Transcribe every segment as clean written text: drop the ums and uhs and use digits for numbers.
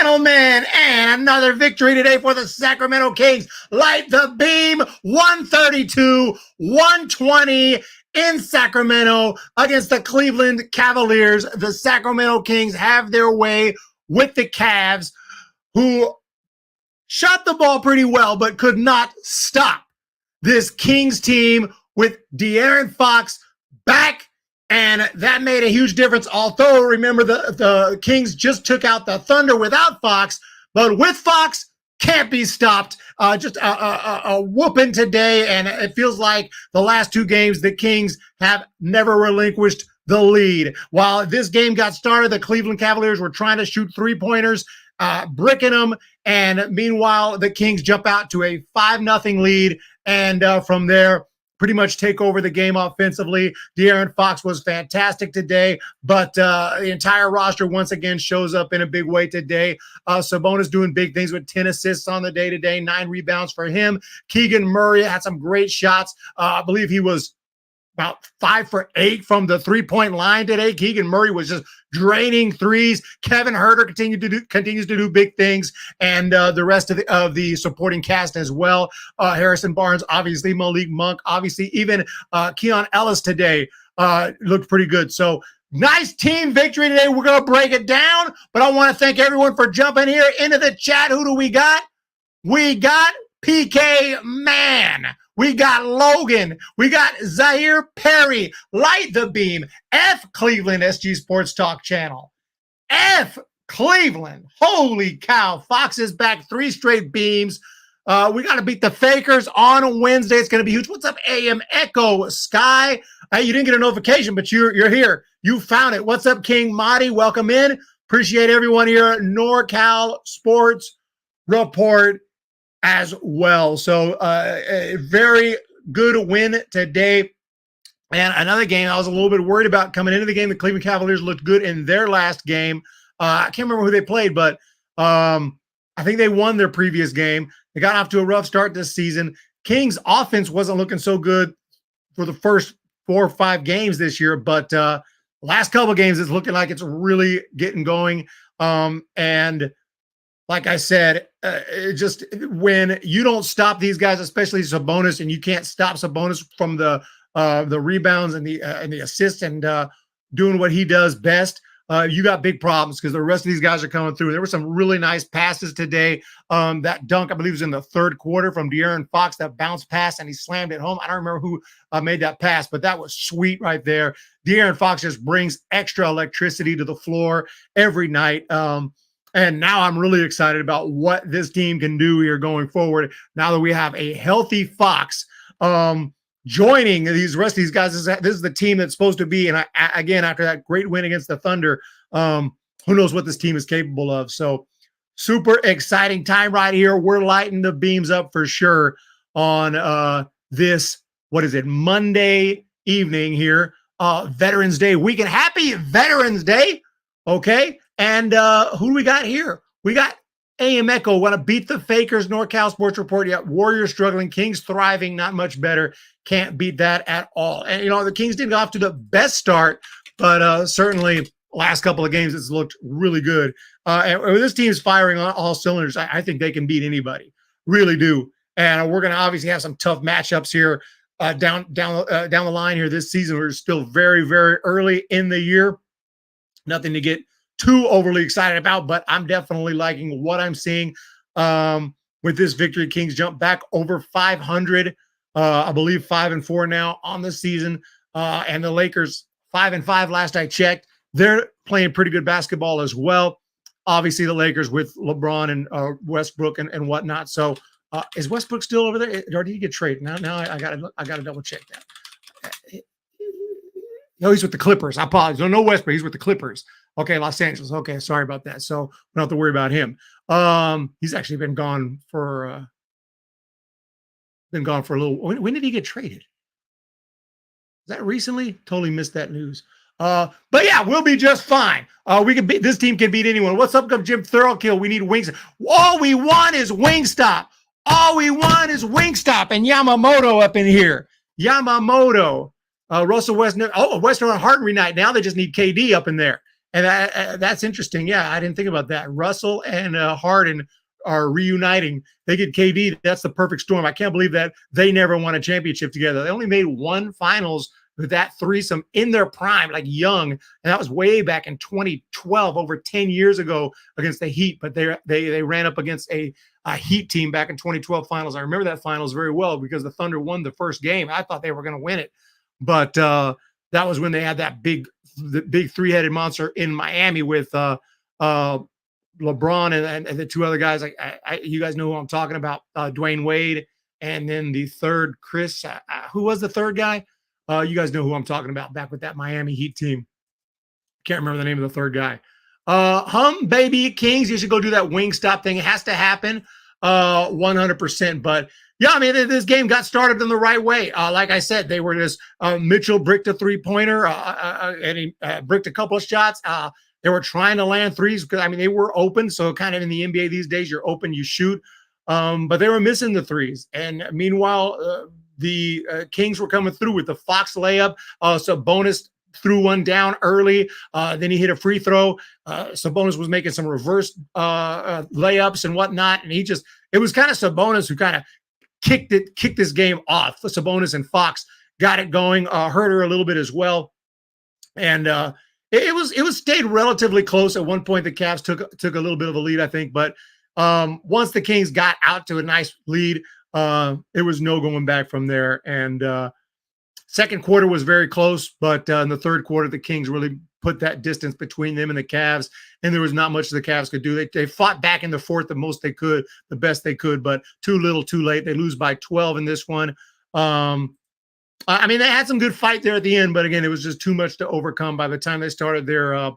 gentlemen, and another victory today for the Sacramento Kings. Light the beam, 132-120 in Sacramento against the Cleveland Cavaliers. The Sacramento Kings have their way with the Cavs, who shot the ball pretty well, but could not stop this Kings team with De'Aaron Fox back. And that made a huge difference. Although, remember, the Kings just took out the Thunder without Fox, but with Fox, can't be stopped. Just a whooping today, and it feels like the last two games, the Kings have never relinquished the lead. While this game got started, the Cleveland Cavaliers were trying to shoot three-pointers, bricking them, and meanwhile, the Kings jump out to a 5-0 lead, and from there, pretty much take over the game offensively. De'Aaron Fox was fantastic today, but the entire roster once again shows up in a big way today. Sabonis doing big things with 10 assists on the day today, 9 rebounds for him. Keegan Murray had some great shots. I believe he was about 5 for 8 from the three-point line today. Keegan Murray was just draining threes. Kevin Huerter continues to do big things, and the rest of the supporting cast as well. Harrison Barnes, obviously, Malik Monk, obviously, even Keon Ellis today looked pretty good. So nice team victory today. We're going to break it down, but I want to thank everyone for jumping here into the chat. Who do we got? We got PK Man. We got Logan. We got Zaire Perry. Light the beam. F Cleveland SG Sports Talk channel. F Cleveland. Holy cow. Fox is back 3 straight beams. We got to beat the Fakers on Wednesday. It's going to be huge. What's up, AM Echo Sky? You didn't get a notification, but you're here. You found it. What's up, King Mahdi? Welcome in. Appreciate everyone here at NorCal Sports Report as well. So a very good win today. And another game I was a little bit worried about coming into the game. The Cleveland Cavaliers looked good in their last game. I can't remember who they played, but I think they won their previous game. They got off to a rough start this season. Kings offense wasn't looking so good for the first 4 or 5 games this year, but last couple of games it's looking like it's really getting going. And like I said, just when you don't stop these guys, especially Sabonis, and you can't stop Sabonis from the rebounds and the assists and doing what he does best, you got big problems because the rest of these guys are coming through. There were some really nice passes today. That dunk, I believe, was in the third quarter from De'Aaron Fox, that bounce pass, and he slammed it home. I don't remember who made that pass, but that was sweet right there. De'Aaron Fox just brings extra electricity to the floor every night. And now I'm really excited about what this team can do here going forward. Now that we have a healthy Fox joining these rest of these guys, this is the team that's supposed to be. And again, after that great win against the Thunder, who knows what this team is capable of. So super exciting time right here. We're lighting the beams up for sure on this, what is it, Monday evening here, Veterans Day weekend. Happy Veterans Day. Okay. And who do we got here? We got AM Echo. Want to beat the Fakers, NorCal Sports Report. Yeah, Warriors struggling, Kings thriving, not much better. Can't beat that at all. And, the Kings didn't go off to the best start, but certainly last couple of games, it's looked really good. And this team's firing on all cylinders. I think they can beat anybody. Really do. And we're going to obviously have some tough matchups here down the line here this season. We're still very, very early in the year. Nothing to get too overly excited about, but I'm definitely liking what I'm seeing with this victory. Kings jump back over 500. I believe 5-4 now on the season. And the Lakers 5-5 last I checked. They're playing pretty good basketball as well. Obviously the Lakers with LeBron and Westbrook and whatnot. So is Westbrook still over there, or did he get traded? Now I gotta double check that. No, he's with the Clippers. I apologize. No Westbrook. He's with the Clippers. Okay, Los Angeles. Okay, sorry about that. So we don't have to worry about him. He's actually been gone for a little. When did he get traded? Is that recently? Totally missed that news. But yeah, we'll be just fine. This team can beat anyone. What's up, Jim Thurlkill? We need wings. All we want is Wingstop. All we want is Wingstop and Yamamoto up in here. Yamamoto. Russell Western. Oh, Western on Hardenry night. Now they just need KD up in there. And that's interesting. Yeah, I didn't think about that. Russell and Harden are reuniting. They get KD. That's the perfect storm. I can't believe that they never won a championship together. They only made one finals with that threesome in their prime, like young, and that was way back in 2012, over 10 years ago against the Heat. But they ran up against a Heat team back in 2012 finals. I remember that finals very well because the Thunder won the first game. I thought they were going to win it, but that was when they had that big three-headed monster in Miami with LeBron and the two other guys. You guys know who I'm talking about, Dwayne Wade, and then the third, Chris. Who was the third guy? You guys know who I'm talking about, back with that Miami Heat team. Can't remember the name of the third guy. Baby Kings, you should go do that Wingstop thing. It has to happen 100%. But yeah, I mean, this game got started in the right way. Like I said, they were just Mitchell bricked a three-pointer and he bricked a couple of shots. They were trying to land threes because, I mean, they were open. So kind of in the NBA these days, you're open, you shoot. But they were missing the threes. And meanwhile, the Kings were coming through with the Fox layup. Sabonis threw one down early. Then he hit a free throw. Sabonis was making some reverse layups and whatnot. And it was kind of Sabonis who kind of kicked this game off. Sabonis and Fox got it going. Herter a little bit as well. And it was stayed relatively close. At one point, the Cavs took a little bit of a lead, I think. But once the Kings got out to a nice lead, it was no going back from there. And second quarter was very close, but in the third quarter, the Kings really put that distance between them and the Cavs, and there was not much the Cavs could do. They fought back in the fourth the most they could, the best they could, but too little, too late. They lose by 12 in this one. I mean, they had some good fight there at the end, but again, it was just too much to overcome by the time they started their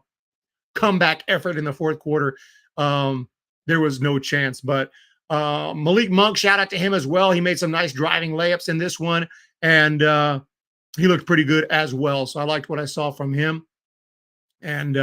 comeback effort in the fourth quarter. There was no chance, but Malik Monk, shout out to him as well. He made some nice driving layups in this one, and he looked pretty good as well. So I liked what I saw from him. And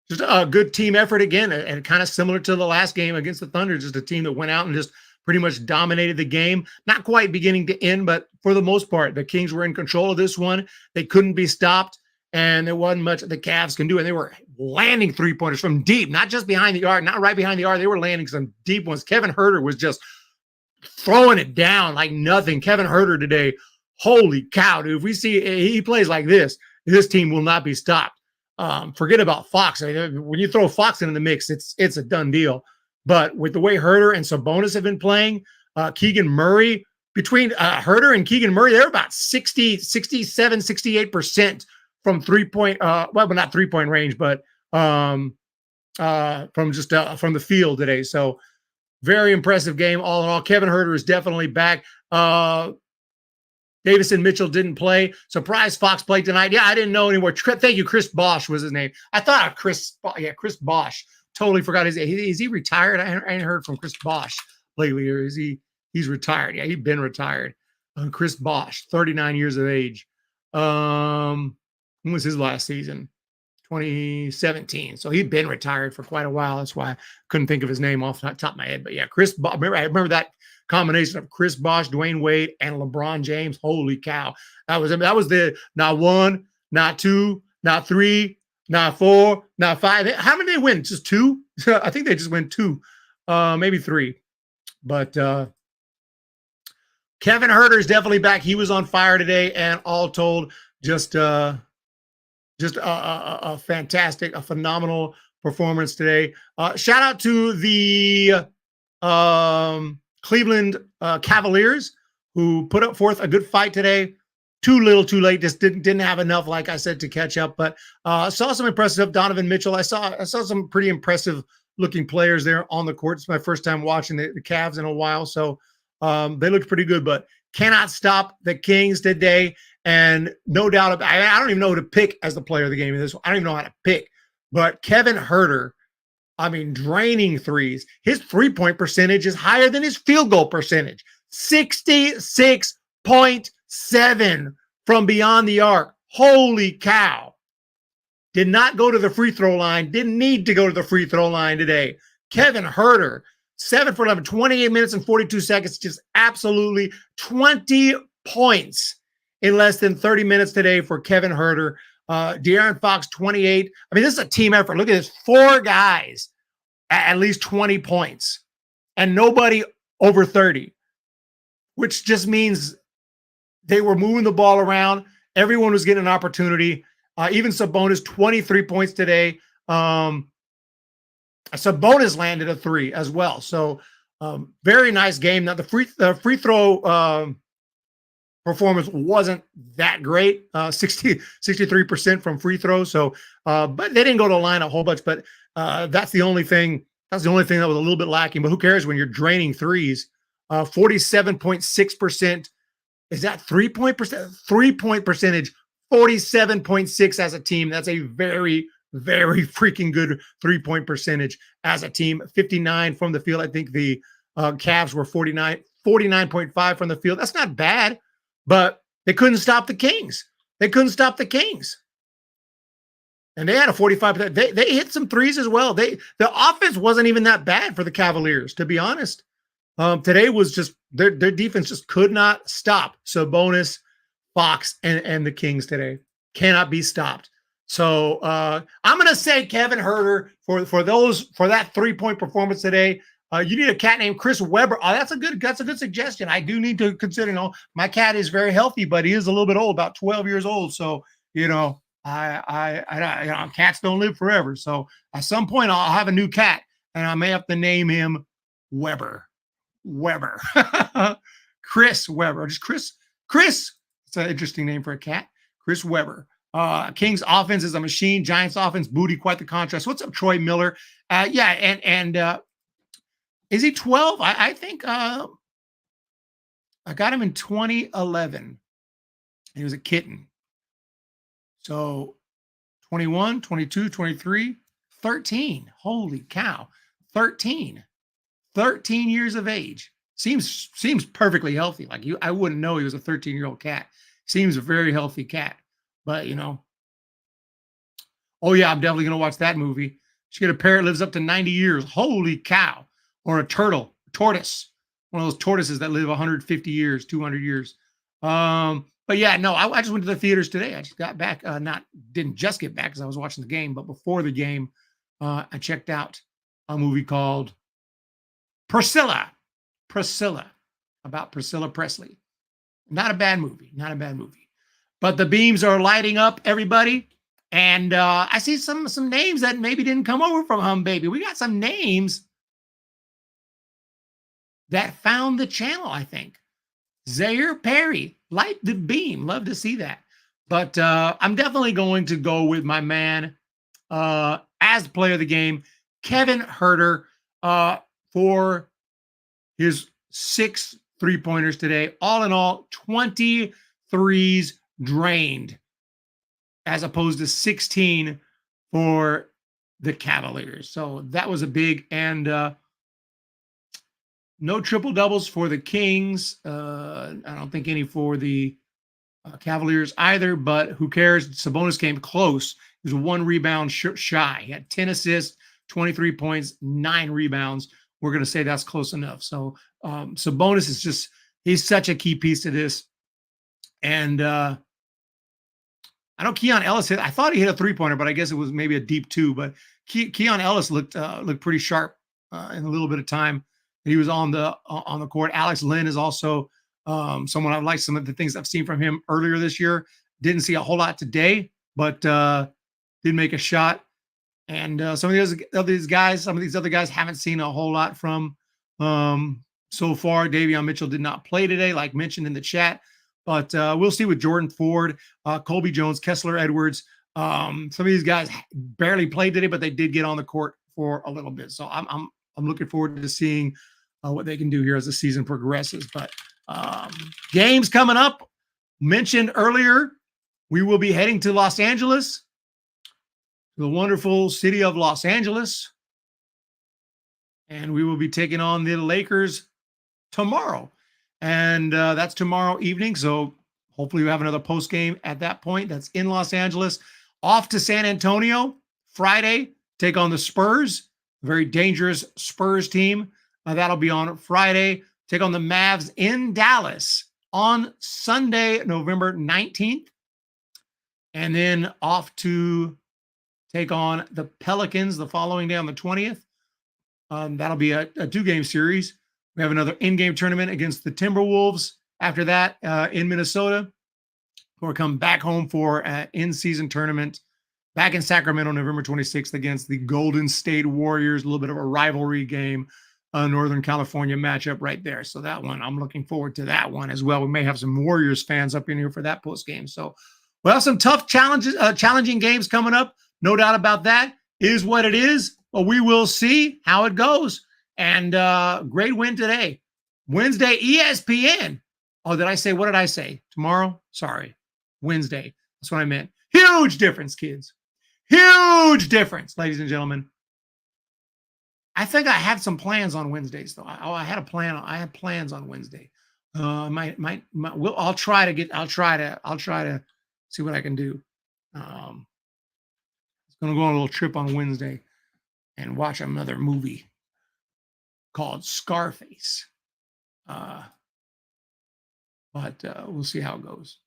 just a good team effort again, and kind of similar to the last game against the Thunder, just a team that went out and just pretty much dominated the game. Not quite beginning to end, but for the most part, the Kings were in control of this one. They couldn't be stopped, and there wasn't much the Cavs can do. And they were landing three-pointers from deep, not just behind the arc, not right behind the arc. They were landing some deep ones. Kevin Herter was just throwing it down like nothing. Kevin Herter today, holy cow, dude. If we see he plays like this team will not be stopped. Forget about Fox. I mean, when you throw Fox into the mix, it's a done deal. But with the way Herter and Sabonis have been playing, Keegan Murray, between Herter and Keegan Murray, they're about 60, 67, 68% from three-point, well, not three-point range, but from the field today. So very impressive game all in all. Kevin Herter is definitely back. Davis and Mitchell didn't play. Surprise, Fox played tonight. Yeah, I didn't know anymore. Thank you, Chris Bosh was his name. I thought Chris Bosh. Totally forgot his name. Is he retired? I ain't heard from Chris Bosh lately, or is he's retired? Yeah, he's been retired. Chris Bosh, 39 years of age. When was his last season? 2017. So he'd been retired for quite a while. That's why I couldn't think of his name off the top of my head. But yeah, Chris Bosh. I remember that combination of Chris Bosh, Dwayne Wade, and LeBron James. Holy cow. That was the not one, not two, not three, not four, not five. How many did they win? Just two? I think they just went two, maybe three. But Kevin Herter is definitely back. He was on fire today, and all told, just a fantastic, a phenomenal performance today. Shout out to the Cleveland Cavaliers, who put up forth a good fight today. Too little, too late. Just didn't have enough, like I said, to catch up. But saw some impressive stuff. Donovan Mitchell. I saw some pretty impressive looking players there on the court. It's my first time watching the Cavs in a while, so they looked pretty good. But cannot stop the Kings today, and no doubt about. I don't even know who to pick as the player of the game in this one. I don't even know how to pick. But Kevin Herter, I mean, draining threes. His three-point percentage is higher than his field goal percentage. 66.7 from beyond the arc. Holy cow. Did not go to the free throw line. Didn't need to go to the free throw line today. Kevin Herter, 7 for 11, 28 minutes and 42 seconds. Just absolutely 20 points in less than 30 minutes today for Kevin Herter. De'Aaron Fox, 28. I mean, this is a team effort. Look at this. 4 guys at least 20 points and nobody over 30, which just means they were moving the ball around. Everyone was getting an opportunity. Even Sabonis, 23 points today. Sabonis landed a 3 as well. So very nice game. Now the free throw performance wasn't that great. 63% from free throws. So but they didn't go to the line a whole bunch, but that's the only thing. That's the only thing that was a little bit lacking. But who cares when you're draining threes? 47.6%. Is that 3-point percent? 3-point percentage, 47.6 as a team. That's a very, very freaking good 3-point percentage as a team. 59 from the field. I think the Cavs were 49.5 from the field. That's not bad, but they couldn't stop the Kings. They couldn't stop the Kings. And they had a 45%. They hit some threes as well. The offense wasn't even that bad for the Cavaliers, to be honest. Today was just their defense just could not stop Sabonis, Fox, and the Kings today. Cannot be stopped. So I'm gonna say Kevin Huerter for that 3-point performance today. You need a cat named Chris Webber. Oh, that's a good suggestion. I do need to consider. My cat is very healthy, but he is a little bit old, about 12 years old. So cats don't live forever. So at some point I'll have a new cat, and I may have to name him Webber. Chris Webber, or just Chris. It's an interesting name for a cat. Chris Webber. Kings offense is a machine. Giants offense, booty, quite the contrast. What's up, Troy Miller? Is he 12? I think I got him in 2011. He was a kitten. So 21, 22, 23, 13. Holy cow. 13 years of age. Seems perfectly healthy. Like I wouldn't know he was a 13-year-old cat. Seems a very healthy cat. But oh yeah, I'm definitely gonna watch that movie. She get a parrot lives up to 90 years. Holy cow. Or a tortoise. One of those tortoises that live 150 years, 200 years. But yeah, no, I just went to the theaters today. I just got back. Didn't just get back because I was watching the game, but before the game, I checked out a movie called Priscilla, about Priscilla Presley. Not a bad movie. But the beams are lighting up, everybody. And I see some names that maybe didn't come over from Hum Baby. We got some names that found the channel, I think. Zaire Perry, light the beam. Love to see that. But I'm definitely going to go with my man as the player of the game, Kevin Huerter, for his 6 3-pointers today. All in all, 23s drained, as opposed to 16 for the Cavaliers. So that was a big, and no triple doubles for the Kings. I don't think any for the Cavaliers either, but who cares? Sabonis came close. He was 1 rebound shy. He had 10 assists, 23 points, 9 rebounds. We're going to say that's close enough. So Sabonis is he's such a key piece to this. And I know Keon Ellis I thought he hit a 3-pointer, but I guess it was maybe a deep 2. But Keon Ellis looked pretty sharp in a little bit of time he was on the court. Alex Lynn is also someone I've liked. Some of the things I've seen from him earlier this year. Didn't see a whole lot today, but did make a shot. And some of these other guys haven't seen a whole lot from so far. Davion Mitchell did not play today, like mentioned in the chat. But we'll see with Jordan Ford, Colby Jones, Kessler Edwards. Some of these guys barely played today, but they did get on the court for a little bit. So I'm looking forward to seeing what they can do here as the season progresses. But games coming up. Mentioned earlier, we will be heading to Los Angeles, the wonderful city of Los Angeles, and we will be taking on the Lakers tomorrow. And that's tomorrow evening. So hopefully we have another post game at that point. That's in Los Angeles. Off to San Antonio Friday, take on the Spurs, a very dangerous Spurs team. That'll be on Friday. Take on the Mavs in Dallas on Sunday, November 19th. and then off to take on the Pelicans the following day on the 20th. That'll be a 2-game series. We have another in-game tournament against the Timberwolves after that in Minnesota. We'll come back home for an in-season tournament back in Sacramento, November 26th against the Golden State Warriors. A little bit of a rivalry game, Northern California matchup right there. So that one, I'm looking forward to that one as well. We may have some Warriors fans up in here for that post game. So we'll have some tough challenging games coming up. No doubt about that. Is what it is. But we will see how it goes. And great win today. Wednesday, ESPN. Oh, did I say, what did I say? Tomorrow? Sorry. Wednesday. That's what I meant. Huge difference, kids. Huge difference, ladies and gentlemen. I think I had some plans on Wednesdays, though. I had a plan. I had plans on Wednesday. I'll try to see what I can do. I'm going to go on a little trip on Wednesday and watch another movie called Scarface. But we'll see how it goes.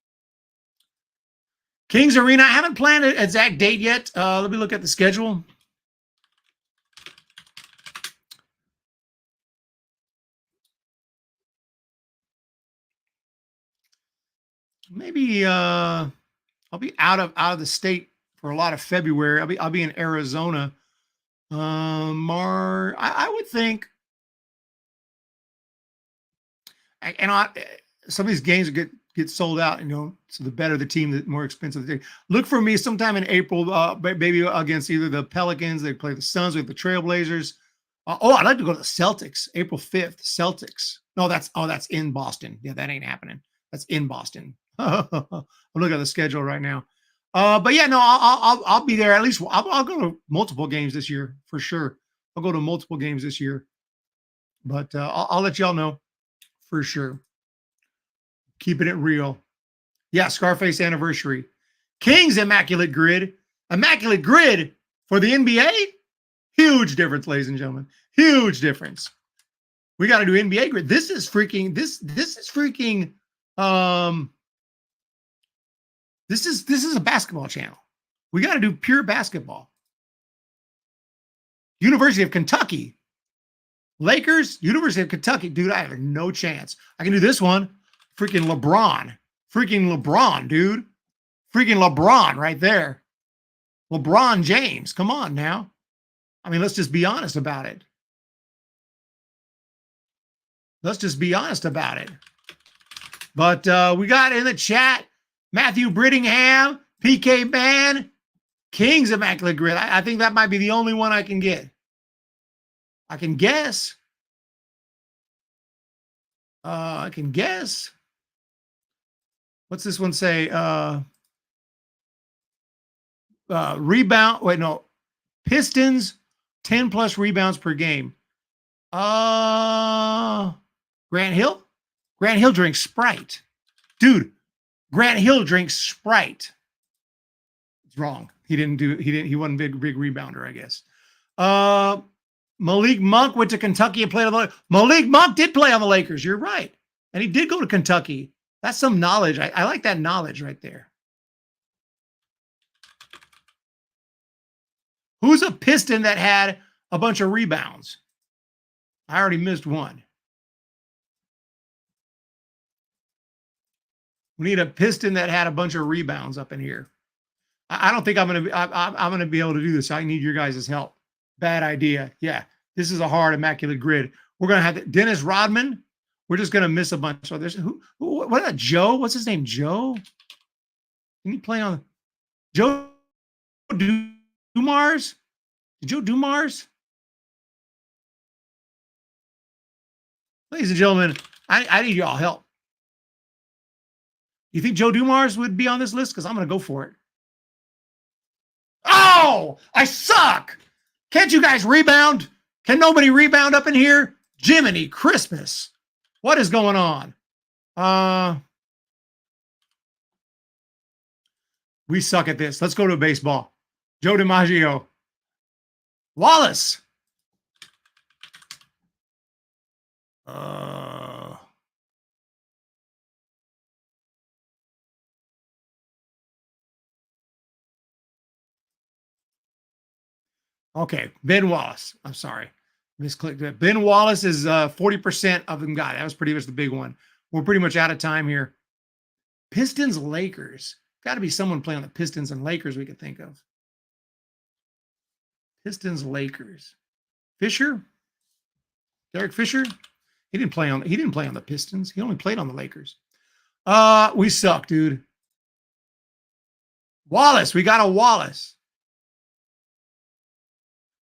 Kings Arena. I haven't planned an exact date yet. Let me look at the schedule. Maybe I'll be out of the state for a lot of February. I'll be in Arizona. I would think, some of these games get sold out, so the better the team, the more expensive the thing. Look for me sometime in April, maybe against either the Pelicans. They play the Suns with the Trailblazers. I'd like to go to the Celtics, April 5th, Celtics. No, that's in Boston. Yeah, that ain't happening. That's in Boston. I'm looking at the schedule right now. But yeah, no, I'll be there. At least I'll go to multiple games this year for sure. I'll go to multiple games this year, but I'll let y'all know for sure. Keeping it real. Yeah, Scarface anniversary. Kings Immaculate Grid. Immaculate Grid for the NBA. Huge difference, ladies and gentlemen. Huge difference. We got to do NBA Grid. This is freaking. This is a basketball channel. We got to do pure basketball. University of Kentucky. Lakers, University of Kentucky. Dude, I have no chance. I can do this one. Freaking LeBron. Freaking LeBron, dude. Freaking LeBron right there. LeBron James. Come on now. I mean, let's just be honest about it. Let's just be honest about it. But we got in the chat, Matthew Brittingham, PK Man, Kings Immaculate Grid. I think that might be the only one I can get. I can guess. What's this one say? Rebound. Wait, no. Pistons, 10 plus rebounds per game. Grant Hill? Grant Hill drinks Sprite. Dude, Grant Hill drinks Sprite. It's wrong. He wasn't big rebounder, I guess. Malik Monk went to Kentucky and played on the Malik Monk did play on the Lakers. You're right. And he did go to Kentucky. That's some knowledge. I like that knowledge right there. Who's a Piston that had a bunch of rebounds? I already missed one. We need a Piston that had a bunch of rebounds up in here. I don't think I'm gonna be able to do this. I need your guys' help. Bad idea. Yeah, this is a hard Immaculate Grid. We're gonna have Dennis Rodman. We're just gonna miss a bunch. So there's what about Joe? What's his name? Joe? Can he play on Joe Dumars? Joe Dumars? Ladies and gentlemen, I need y'all help. You think Joe Dumars would be on this list? Because I'm going to go for it. Oh, I suck. Can't you guys rebound? Can nobody rebound up in here? Jiminy Christmas. What is going on? We suck at this. Let's go to baseball. Joe DiMaggio. Wallace. Okay, Ben Wallace. I'm sorry. Misclicked it. Ben Wallace is 40% of them got it. That was pretty much the big one. We're pretty much out of time here. Pistons, Lakers. Got to be someone playing on the Pistons and Lakers we could think of. Pistons, Lakers. Fisher? Derek Fisher? He didn't play on the Pistons. He only played on the Lakers. We suck, dude. Wallace. We got a Wallace.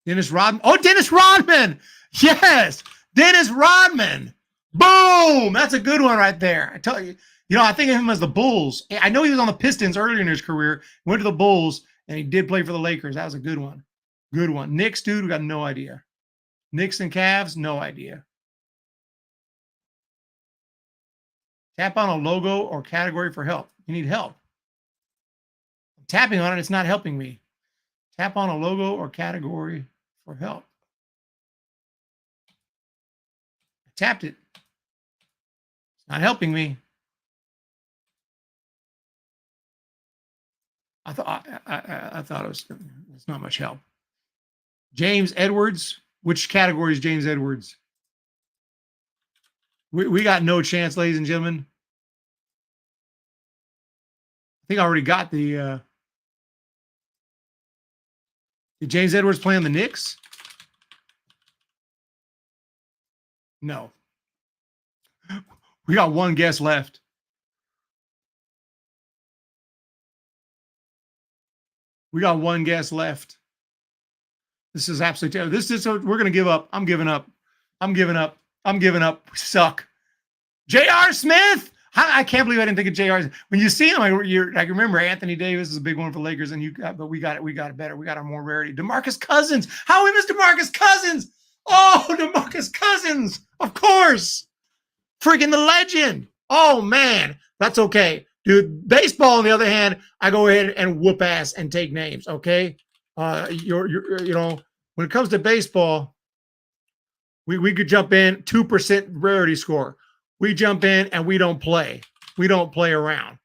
Dennis Rodman. Oh, Dennis Rodman. Yes. Dennis Rodman. Boom. That's a good one right there. I tell you, I think of him as the Bulls. I know he was on the Pistons earlier in his career, went to the Bulls, and he did play for the Lakers. That was a good one. Good one. Knicks, dude, we got no idea. Knicks and Cavs, no idea. Tap on a logo or category for help. You need help. I'm tapping on it. It's not helping me. Tap on a logo or category for help. I tapped it. It's not helping me. I thought it was. It's not much help. James Edwards. Which category is James Edwards? We got no chance, ladies and gentlemen. I think I already got the. Did James Edwards play on the Knicks? No. We got one guess left. We got one guess left. This is absolutely terrible. We're going to give up. I'm giving up. I'm giving up. I'm giving up. We suck. J.R. Smith. I can't believe I didn't think of J.R. When you see him, I remember Anthony Davis is a big one for Lakers, but we got it better. We got a more rarity. DeMarcus Cousins. How we missed DeMarcus Cousins? Oh, DeMarcus Cousins. Of course. Freaking the legend. Oh, man. That's okay. Dude, baseball, on the other hand, I go ahead and whoop ass and take names, okay? When it comes to baseball, we could jump in 2% rarity score. We jump in and we don't play. We don't play around.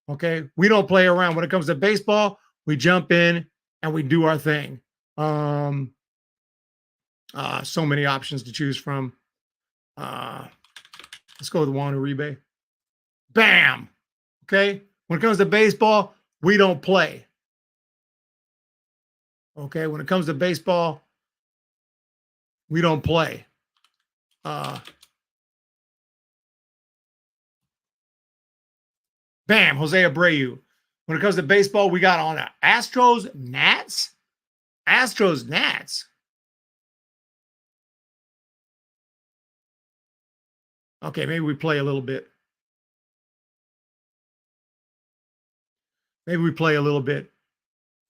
Okay? We don't play around. When it comes to baseball, we jump in and we do our thing. So many options to choose from. Let's go with Juan Uribe. Bam. Okay? When it comes to baseball, we don't play. Okay? When it comes to baseball, we don't play. Bam, Jose Abreu. When it comes to baseball, we got on Astros, Nats. Astros, Nats. Okay, maybe we play a little bit. Maybe we play a little bit.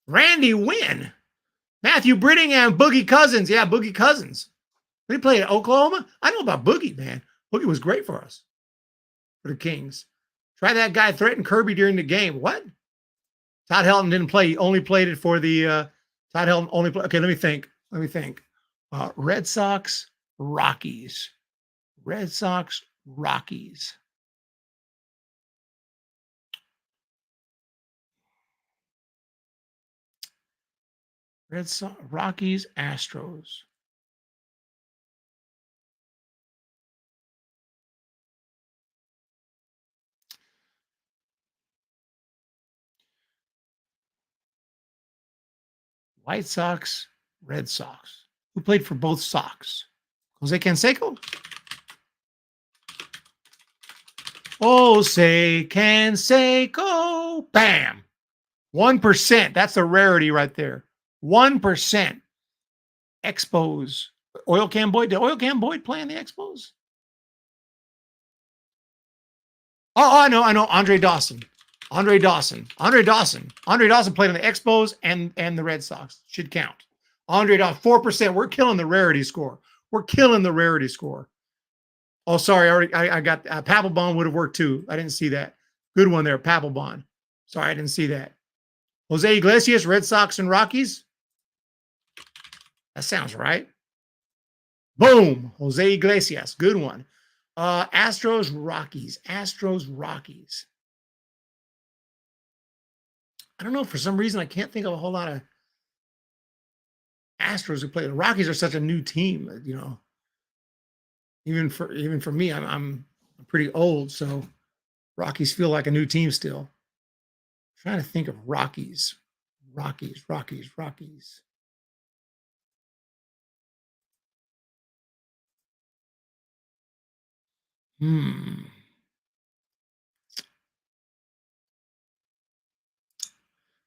Randy Wynn. Matthew Brittingham, Boogie Cousins. Yeah, Boogie Cousins. Did he play at Oklahoma? I know about Boogie, man. Boogie was great for us, for the Kings. Try that guy threatened Kirby during the game. What? Todd Helton didn't play. He only played it for the Todd Helton only play. Okay, let me think. Red Sox, Rockies. Red Sox, Rockies. Red Sox, Rockies, Astros. White Sox, Red Sox. Who played for both Sox? Jose Canseco? Jose Canseco. Bam. 1%. That's a rarity right there. 1%. Expos. Oil Can Boyd. Did Oil Can Boyd play in the Expos? Oh, I know. Andre Dawson. Andre Dawson played on the Expos and the Red Sox. Should count. Andre Dawson, 4%. We're killing the rarity score. Oh, sorry. I got Papelbon would have worked too. I didn't see that. Good one there, Papelbon. Sorry, I didn't see that. Jose Iglesias, Red Sox and Rockies. That sounds right. Boom. Jose Iglesias. Good one. Astros, Rockies. I don't know. For some reason, I can't think of a whole lot of Astros who play. The Rockies are such a new team, you know. Even for me, I'm pretty old, so Rockies feel like a new team still. I'm trying to think of Rockies. Rockies.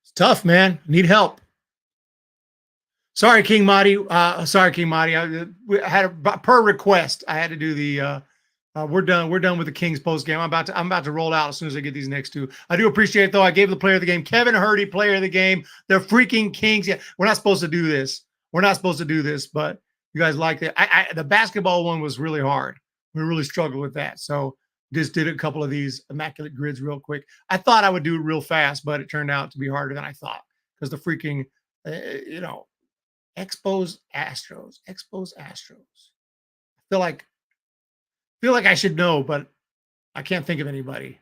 It's tough, man. Need help. Sorry, King Marty. Sorry, King Marty. I had per request. I had to do the. We're done. We're done with the Kings post game. I'm about to roll out as soon as I get these next two. I do appreciate it, though. I gave the player of the game, Kevin Hurdy, player of the game. They're freaking Kings. Yeah, we're not supposed to do this. We're not supposed to do this, but you guys liked it. The basketball one was really hard. We really struggled with that. So just did a couple of these immaculate grids real quick. I thought I would do it real fast, but it turned out to be harder than I thought because the freaking, Expose Astros. I feel like I should know, but I can't think of anybody.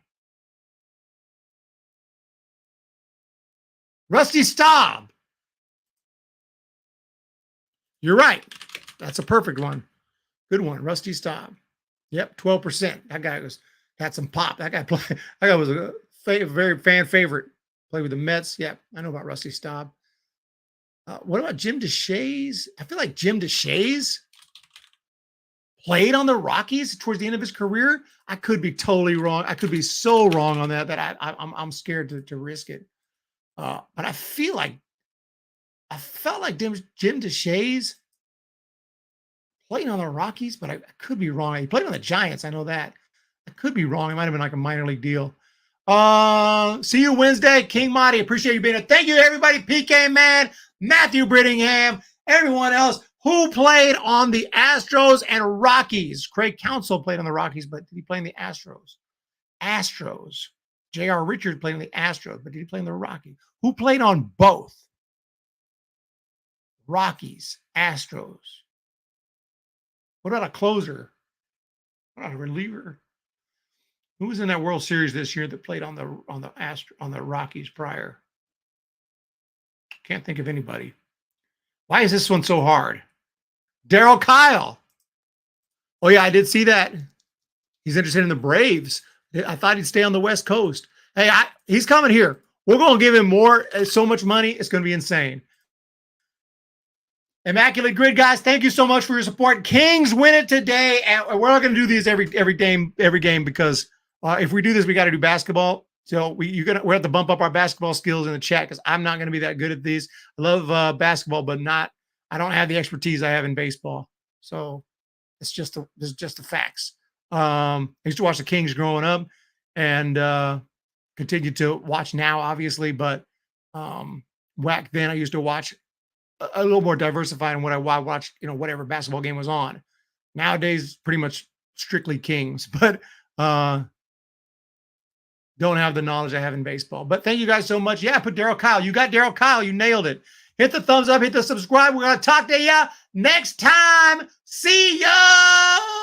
Rusty Staub. You're right. That's a perfect one. Good one. Rusty Staub. Yep, 12%. That guy had some pop. That guy was a very fan favorite. Played with the Mets. Yep, I know about Rusty Staub. What about Jim DeShays? I feel like Jim DeShays played on the Rockies towards the end of his career. I could be totally wrong. I could be so wrong on that I'm scared to risk it. But I felt like Jim DeShays played on the Rockies, but I could be wrong. He played on the Giants. I know that. I could be wrong. It might have been like a minor league deal. See you Wednesday. King Marty, appreciate you being here. Thank you, everybody. PK Man, Matthew Brittingham, everyone else who played on the Astros and Rockies. Craig Counsell played on the Rockies, but did he play in the Astros? J.R. Richards played on the Astros, but did he play in the Rockies? Who played on both? Rockies, Astros. What about a closer? What about a reliever? Who was in that World Series this year that played on the Rockies prior? Can't think of anybody. Why is this one so hard? Darryl Kyle. Oh yeah, I did see that. He's interested in the Braves. I thought he'd stay on the West Coast. Hey, he's coming here. We're going to give him so much money. It's going to be insane. Immaculate Grid, guys. Thank you so much for your support. Kings win it today, and we're not going to do these every game because if we do this, we got to do basketball. So we have to bump up our basketball skills in the chat because I'm not going to be that good at these. I love basketball, but I don't have the expertise I have in baseball. So it's just the facts. I used to watch the Kings growing up, and continue to watch now, obviously. But back then, I used to watch a little more diversified in what I watched. Whatever basketball game was on. Nowadays, pretty much strictly Kings, but don't have the knowledge I have in baseball. But thank you guys so much. Yeah, put Darryl Kyle. You got Darryl Kyle. You nailed it. Hit the thumbs up. Hit the subscribe. We're going to talk to you next time. See ya.